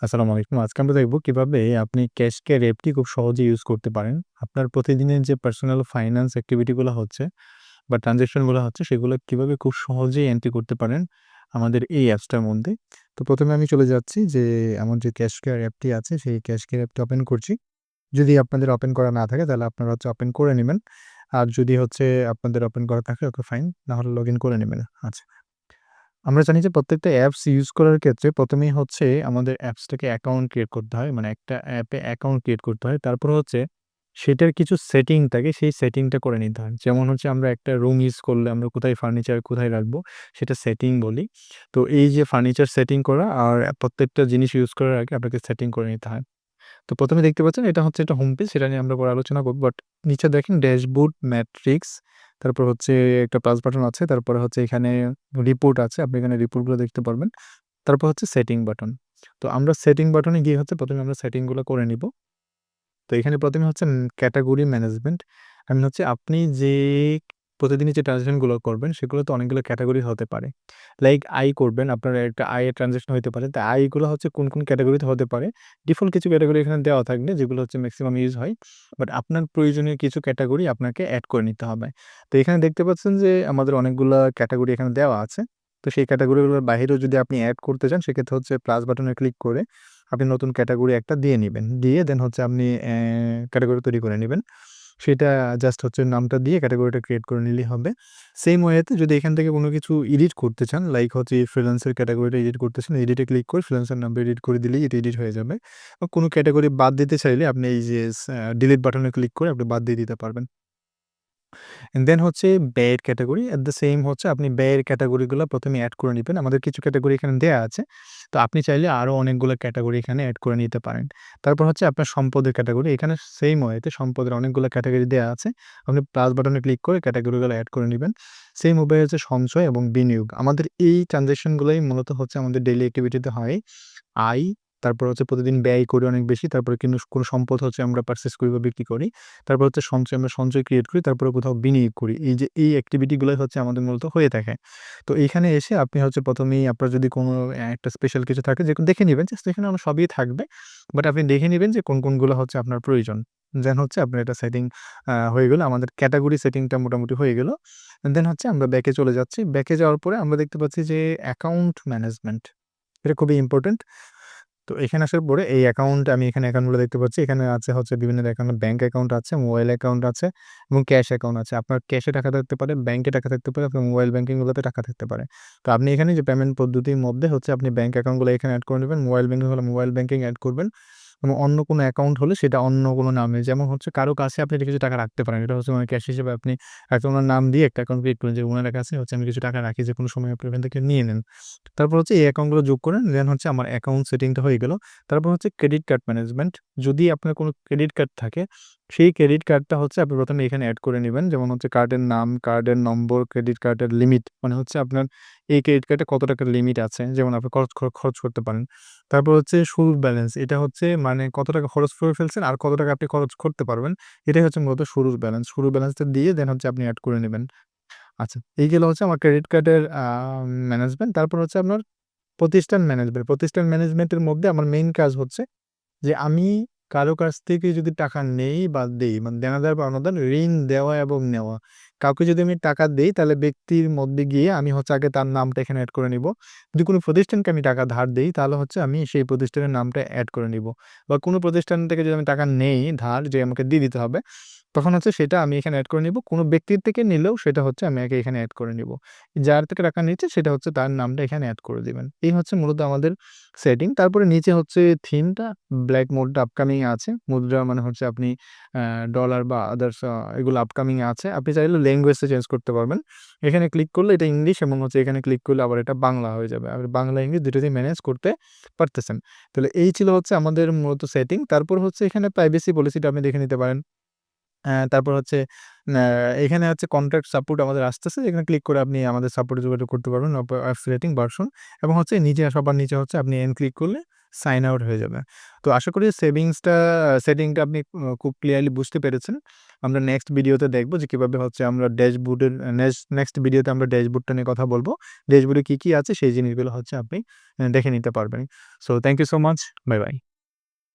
আসসালামু আলাইকুম। আজকে আমরা দেখব কিভাবে আপনি ক্যাশকেয়ার অ্যাপটি খুব সহজে ইউজ করতে পারেন। আপনার প্রতিদিনের যে পার্সোনাল ফাইন্যান্স অ্যাক্টিভিটি গুলা হচ্ছে বা ট্রান্সেকশন গুলা হচ্ছে সেগুলো কিভাবে খুব সহজেই এন্ট্রি করতে পারেন আমাদের এই অ্যাপসটার মধ্যে। তো ১ম এ আমি চলে যাচ্ছি যে আমার যে ক্যাশকেয়ার অ্যাপটি আছে সেই ক্যাশকেয়ার অ্যাপটি ওপেন করছি। যদি আপনাদের ওপেন করা না থাকে তাহলে আপনারা ওপেন করে নিবেন। আর যদি আপনাদের ওপেন করা থাকে ওকে ফাইন। না হলে লগইন করে নিবেন। আচ্ছা। আমরা জানি যে প্রত্যেকটা অ্যাপস ইউজ করার ক্ষেত্রে ১ম এই আমাদের অ্যাপসটাকে অ্যাকাউন্ট ক্রিয়েট করতে হয়। মানে একটা অ্যাপে অ্যাকাউন্ট ক্রিয়েট করতে হয়। তারপর সেটার কিছু সেটিং থাকে, সেই সেটিংটা করে নিতে হয়। যেমন আমরা একটা রুম ইউজ করলে আমরা কোথায় ফার্নিচার কোথায় রাখবো সেটা সেটিং বলি। তো এই যে ফার্নিচার সেটিং করা আর প্রত্যেকটা জিনিস ইউজ করার আগে আপনাকে সেটিং করে নিতে হয়। তো ১ম এ দেখতে পাচ্ছেন এটা একটা হোম পেজ, সেটা নিয়ে আমরা পরে আলোচনা করব। বাট নিচে দেখেন ড্যাশবোর্ড, ম্যাট্রিক্স, তারপর একটা প্লাস বাটন আছে। তারপরে এখানে রিপোর্ট আছে। আপনি এখানে রিপোর্টগুলো দেখতে পারবেন। তারপর সেটিং বাটন। তো আমরা সেটিং বাটনে গিয়ে ১ম এ আমরা সেটিং গুলো করে নিব। তো এখানে ১ম এ ক্যাটেগরি ম্যানেজমেন্ট। আই মিন আপনি যে প্রতিদিনই যে ট্রান্সেকশন গুলো করবেন সেগুলোতে অনেকগুলো ক্যাটেগরি হতে পারে। লাইক আয় করবেন, আপনার একটা আয়ের ট্রান্সেকশন হইতে পারে। তো আয়গুলো কোন ক্যাটেগরিতে হতে পারে। ডিফল্ট কিছু ক্যাটেগরি এখানে দেওয়া থাকবে যেগুলো মেক্সিমাম ইউজ হয়। বাট আপনার প্রয়োজনীয় কিছু ক্যাটেগরি আপনাকে এড করে নিতে হবে। তো এখানে দেখতে পাচ্ছেন যে আমাদের অনেকগুলা ক্যাটেগরি এখানে দেওয়া আছে। তো সেই ক্যাটেগরিগুলোর বাহিরেও যদি আপনি এড করতে চান সেক্ষেত্রে প্লাস বাটনে ক্লিক করে আপনি নতুন ক্যাটেগরি একটা দিয়ে নিবেন। দিয়ে দেন আপনি ক্যাটেগরি তৈরি করে নিবেন। সেটা জাস্ট নামটা দিয়ে ক্যাটেগরিটা ক্রিয়েট করে নিলেই হবে। সেইম ওয়েতে যদি এখান থেকে কোনো কিছু এডিট করতে চান, লাইক ফ্রিল্যান্সের ক্যাটেগরিটা এডিট করতেছেন, এডিটে ক্লিক করে ফ্রিল্যান্সার নামটা এডিট করে দিলেই এটা এডিট হয়ে যাবে। বা কোনো ক্যাটেগরি বাদ দিতে চাইলে আপনি এই যে ডিলিট বাটনে ক্লিক করে আপনি বাদ দিয়ে দিতে পারবেন। দেন ব্যয়ের ক্যাটেগরি। এট দ্য সেম আপনি ব্যয়ের ক্যাটেগরিগুলো ১ম এ এড করে নিবেন। আমাদের কিছু ক্যাটেগরি এখানে দেয়া আছে। তো আপনি চাইলে আরো অনেকগুলো ক্যাটেগরি এখানে এড করে নিতে পারেন। তারপর আপনার সম্পদের ক্যাটেগরি। এখানে সেইম ওয়েতে সম্পদের অনেকগুলো ক্যাটেগরি দেয়া আছে। আপনি প্লাস বাটনে ক্লিক করে ক্যাটেগরিগুলো এড করে নিবেন। সেইম উপায়ে সঞ্চয় এবং বিনিয়োগ। আমাদের এই ট্রান্সেকশন গুলাই মূলত আমাদের ডেইলি অ্যাক্টিভিটিতে হয়। আয়, তারপর প্রতিদিন ব্যয় করি অনেক বেশি। তারপরে কিন্তু কোনো সম্পদ আমরা পারচেজ করি বা বিক্রি করি। তারপর সঞ্চয়, আমরা সঞ্চয় ক্রিয়েট করি। তারপরে কোথাও বিনিয়োগ করি। এই যে এই অ্যাক্টিভিটি গুলাই আমাদের মূলত হয়ে থাকে। তো এইখানে এসে আপনি ১ম এই আপনার যদি কোনো একটা স্পেশাল কিছু থাকে যে দেখে নিবেন, জাস্ট এখানে সবই থাকবে। বাট আপনি দেখে নিবেন যে কোনগুলো আপনার প্রয়োজন। দেন আপনার এটা সেটিং হয়ে গেল। আমাদের ক্যাটেগরি সেটিংটা মোটামুটি হয়ে গেল। দেন আমরা ব্যাকে চলে যাচ্ছি। ব্যাকে যাওয়ার পরে আমরা দেখতে পাচ্ছি যে অ্যাকাউন্ট ম্যানেজমেন্ট। এটা খুবই ইম্পোর্টেন্ট। তো এখানে আসার পরে এই আমি এখানে অ্যাকাউন্টগুলো দেখতে পাচ্ছি। এখানে আছে বিভিন্ন অ্যাকাউন্ট, ব্যাংক অ্যাকাউন্ট আছে, মোবাইল অ্যাকাউন্ট আছে এবং ক্যাশ অ্যাকাউন্ট আছে। আপনার ক্যাশে টাকা থাকতে পারে, ব্যাংকে টাকা থাকতে পারে, আপনার মোবাইল ব্যাংকিং গুলোতে টাকা থাকতে পারে। তো আপনি এখানে যে পেমেন্ট পদ্ধতির মধ্যে আপনি ব্যাংক অ্যাকাউন্টগুলো এখানে এড করে নিবেন। মোবাইল ব্যাংকিং হলে মোবাইল ব্যাংকিং এড করবেন। এবং অন্য কোনো অ্যাকাউন্ট হলে সেটা অন্য কোনো নামে। যেমন কারো কাছে আপনি কিছু টাকা রাখতে পারেন। এটা মানে ক্যাশ হিসেবে আপনি একটা উনার নাম দিয়ে একটা অ্যাকাউন্ট ক্রিয়েট করেন যে উনার কাছে আমি কিছু টাকা রাখি, যেকোনো সময় আপনি ওখান থেকে নিয়ে নেন। তারপর এই অ্যাকাউন্টগুলো যোগ করেন। দেন আমার অ্যাকাউন্ট সেটিংটা হয়ে গেল। তারপর ক্রেডিট কার্ড ম্যানেজমেন্ট। যদি আপনার কোনো ক্রেডিট কার্ড থাকে, সেই ক্রেডিট কার্ডটা আপনি ১ম এ এখানে এড করে নিবেন। যেমন কার্ডের নাম, কার্ডের নম্বর, ক্রেডিট কার্ডের লিমিট। মানে আপনার এই ক্রেডিট কার্ডে কত টাকার লিমিট আছে, যেমন আপনি খরচ করতে পারেন। তারপর শুরুর ব্যালেন্স। এটা মানে কত টাকা খরচ করে ফেলছেন আর কত টাকা আপনি খরচ করতে পারবেন। এটাই মূলত শুরুর ব্যালেন্স। শুরুর ব্যালেন্সটা দিয়ে দেন আপনি এড করে নিবেন। আচ্ছা, এই গেল আমার ক্রেডিট কার্ডের ম্যানেজমেন্ট। তারপর আপনার প্রতিষ্ঠান ম্যানেজমেন্ট। প্রতিষ্ঠান ম্যানেজমেন্টের মধ্যে আমার মেইন কাজ যে আমি কারো কাছ থেকে যদি টাকা নেই বা দেই, মানে দেনাদার বা অনাদার, ঋণ দেওয়া এবং নেওয়া। কাউকে যদি আমি টাকা দেই তাহলে ব্যক্তির মধ্যে গিয়ে আমি আগে তার নামটা এখানে এড করে নিব। যদি কোনো প্রতিষ্ঠানকে আমি টাকা ধার দেই তাহলে আমি সেই প্রতিষ্ঠানের নামটা এড করে নিব। বা কোনো প্রতিষ্ঠান থেকে যদি আমি টাকা নেই ধার, যে আমাকে দিয়ে দিতে হবে, তখন সেটা আমি এখানে এড করে নিব। কোনো ব্যক্তির থেকে নিলেও সেটা আমি আগে এখানে এড করে নিব। যার থেকে টাকা নিচ্ছে সেটা তার নামটা এখানে এড করে দিবেন। এই মূলত আমাদের সেটিং। তারপরে নিচে থিমটা, ব্ল্যাক মোডটা আপকামিং এ আছে। মুদ্রা মানে আপনি ডলার বা আদার্স এগুলো আপকামিং এ আছে। আপনি চাইলে ল্যাঙ্গুয়েজটা চেঞ্জ করতে পারবেন। এখানে ক্লিক করলে এটা ইংলিশ এবং এখানে ক্লিক করলে আবার এটা বাংলা হয়ে যাবে। আর বাংলা, ইংলিশ দুটোতেই ম্যানেজ করতে পারতেছেন। তাহলে এই ছিল আমাদের মূলত সেটিং। তারপর এখানে প্রাইভেসি পলিসিটা আপনি দেখে নিতে পারেন। তারপর আ এখানে কনট্যাক্ট সাপোর্ট আমাদের আসতেছে। এখানে ক্লিক করে আপনি আমাদের সাপোর্টে যোগাযোগ করতে পারবেন। রেটিং ভার্সন এবং সবার নিচে আপনি এন্ড ক্লিক করলে সাইন আউট হয়ে যাবে। তো আশা করি সেটিংটা আপনি খুব ক্লিয়ারলি বুঝতে পেরেছেন। আমরা নেক্সট ভিডিওতে দেখব যে কীভাবে হচ্ছে আমরা ড্যাশবোর্ডের নেক্সট ভিডিওতে আমরা ড্যাশবোর্ডটা নিয়ে কথা বলবো। ড্যাশবোর্ডে কী, কী আছে সেই জিনিসগুলো হচ্ছে আপনি দেখে নিতে পারবেন। So thank you so much. Bye, by.